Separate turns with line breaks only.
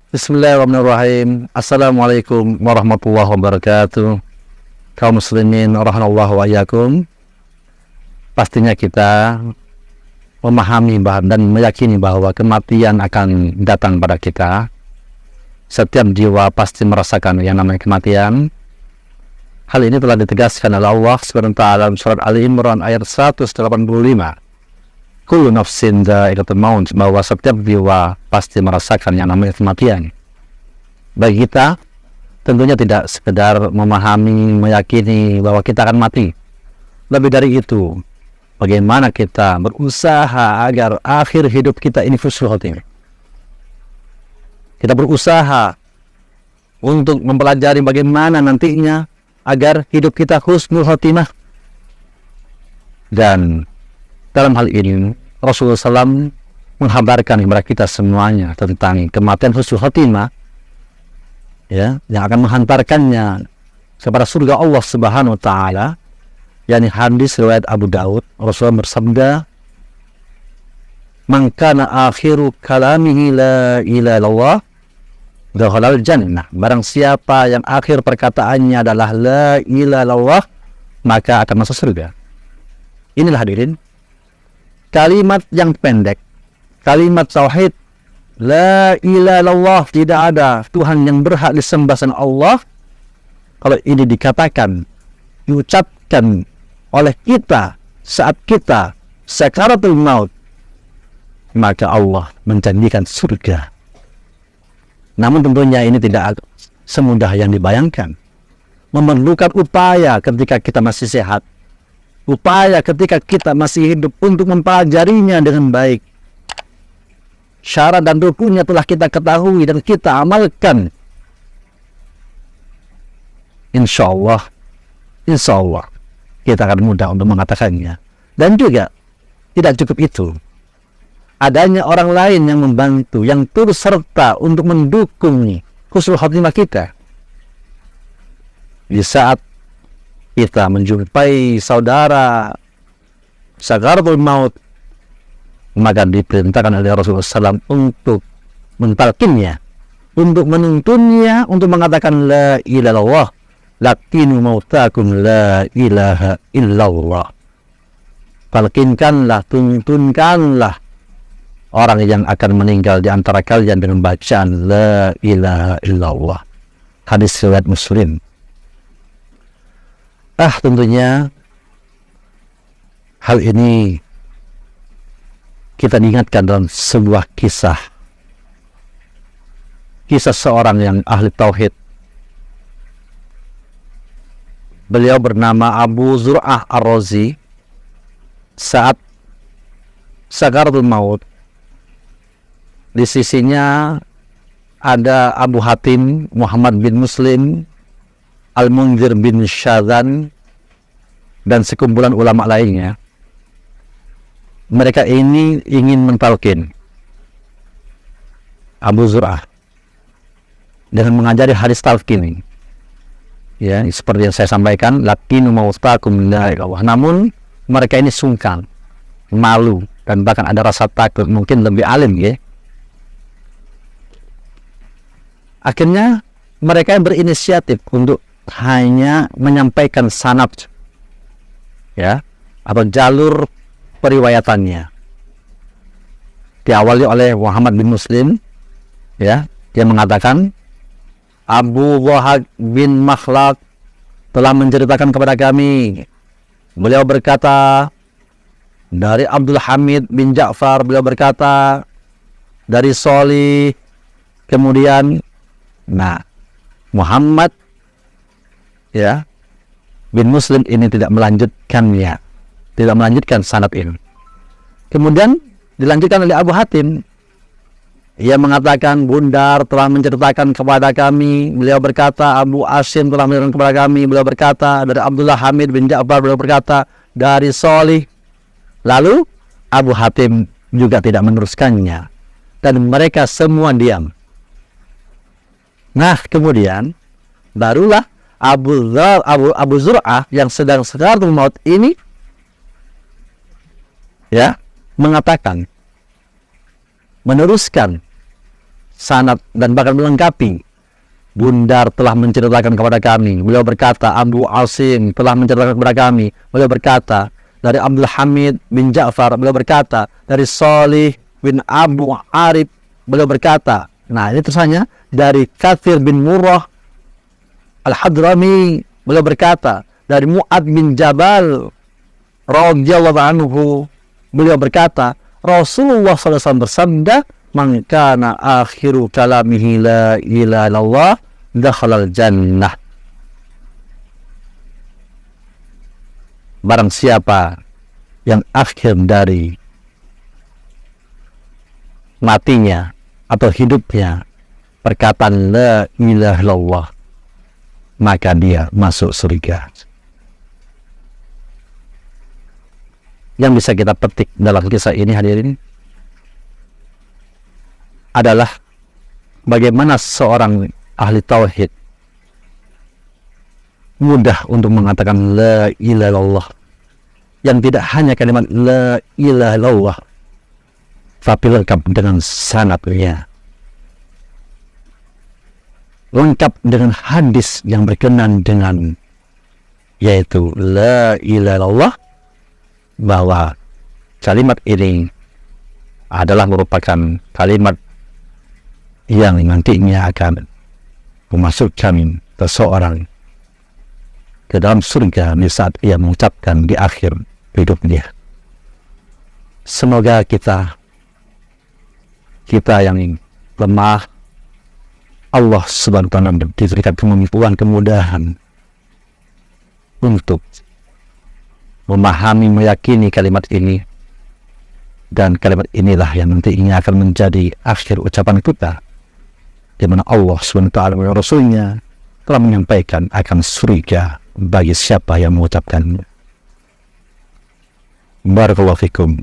Bismillahirrahmanirrahim. Assalamualaikum warahmatullahi wabarakatuh. Kaum muslimin rahimallahu wa iyyakum. Pastinya kita memahami dan meyakini bahwa kematian akan datang pada kita. Setiap jiwa pasti merasakan yang namanya kematian. Hal ini telah ditegaskan oleh Allah Subhanahu wa taala dalam surat Ali Imran ayat 185. Kullu nafsin dha'iqatul maut, bahwa setiap jiwa pasti merasakan yang namanya kematian. Bagi kita, tentunya tidak sekedar memahami, meyakini bahwa kita akan mati. Lebih dari itu, bagaimana kita berusaha agar akhir hidup kita ini husnul khotimah. Kita berusaha untuk mempelajari bagaimana nantinya agar hidup kita husnul khotimah. Dan dalam hal ini Rasulullah SAW menghabarkan kepada kita semuanya tentang kematian husnul khotimah, ya, yang akan menghantarkannya kepada surga Allah Subhanahu wa taala. Yani hadis riwayat Abu Daud, Rasulullah bersabda, "Man kana akhiru kalamihi la ilaha illallah dakhalal jannah." Barang siapa yang akhir perkataannya adalah la ilaha illallah, maka akan masuk surga. Inilah hadirin kalimat yang pendek, kalimat tauhid, la ilaha illallah, tidak ada Tuhan yang berhak disembah selain Allah. Kalau ini dikatakan, diucapkan oleh kita saat kita sakaratul maut, maka Allah menjanjikan surga. Namun tentunya ini tidak semudah yang dibayangkan. Memerlukan upaya ketika kita masih sehat, upaya ketika kita masih hidup untuk mempelajarinya dengan baik. Syarat dan rukunnya telah kita ketahui dan kita amalkan. Insya Allah kita akan mudah untuk mengatakannya. Dan juga tidak cukup itu, adanya orang lain yang membantu, yang turut serta untuk mendukung husnul khotimah kita. Di saat kita menjumpai saudara sakaratul maut, maka diperintahkan oleh Rasulullah SAW untuk mentalkinnya, untuk menuntunnya, untuk mengatakan la ilaha illallah, lakinu mautakum la ilaha illallah. Talkinkanlah, tuntunkanlah orang yang akan meninggal di antara kalian dengan bacaan la ilaha illallah. Hadis riwayat Muslim. Tentunya hal ini kita diingatkan dalam sebuah kisah seorang yang ahli tauhid. Beliau bernama Abu Zur'ah Ar-Razi. Saat sakaratul maut, di sisinya ada Abu Hatim, Muhammad bin Muslim, Al-Munzir bin Syadzan, dan sekumpulan ulama lainnya. Mereka ini ingin mentalkin Abu Zur'ah dengan mengajari hadis talqin. Ya, seperti yang saya sampaikan, lakinu mautakum la ilaha. Namun mereka ini sungkan, malu, dan bahkan ada rasa takut, mungkin lebih alim, ya. Akhirnya mereka berinisiatif untuk hanya menyampaikan sanad, ya, atau jalur periwayatannya. Diawali oleh Muhammad bin Muslim, ya, dia mengatakan Abu Wahab bin Makhlad telah menceritakan kepada kami. Beliau berkata dari Abdul Hamid bin Ja'far, beliau berkata dari Solih. Kemudian Muhammad, ya, bin Muslim ini tidak melanjutkannya, tidak melanjutkan sanad ini. Kemudian dilanjutkan oleh Abu Hatim. Ia mengatakan Bundar telah menceritakan kepada kami. Beliau berkata Abu Asim telah menceritakan kepada kami. Beliau berkata dari Abdullah Hamid bin Ja'far. Beliau berkata dari Solih. Lalu Abu Hatim juga tidak meneruskannya, dan mereka semua diam. Kemudian barulah Abu Zur'ah yang sedang sakaratul maut ini ya mengatakan, meneruskan sanad dan bahkan melengkapi, Bundar telah menceritakan kepada kami, beliau berkata, Abu Asim telah menceritakan kepada kami, beliau berkata, dari Abdul Hamid bin Ja'far, beliau berkata, dari Salih bin Abu Arif, beliau berkata. Nah, ini terusannya dari Kathir bin Murrah Al-Hadrami, beliau berkata, dari Mu'ad bin Jabal radhiyallahu anhu, beliau berkata, Rasulullah SAW bersabda, man kana akhiru kalamihi la ilaha illallah dakhalal jannah. Barang siapa yang akhir dari matinya atau hidupnya perkataan la ilaha illallah, maka dia masuk surga. Yang bisa kita petik dalam kisah ini hadirin adalah bagaimana seorang ahli tauhid mudah untuk mengatakan la ilaha illallah, yang tidak hanya kalimat la ilaha illallah tapi lengkap dengan sanadnya, lengkap dengan hadis yang berkenan dengan yaitu la ilaha illallah, bahwa kalimat ini adalah merupakan kalimat yang nantinya akan memasukkan seseorang ke dalam surga di saat ia mengucapkan di akhir hidupnya. Semoga kita yang lemah, Allah Subhanahu wa ta'ala diberikan kemampuan, kemudahan untuk memahami, meyakini kalimat ini, dan kalimat inilah yang nantinya akan menjadi akhir ucapan kita, di mana Allah Subhanahu wa ta'ala dan Rasulnya telah menyampaikan akan surga bagi siapa yang mengucapkannya. Barakallahu fikum.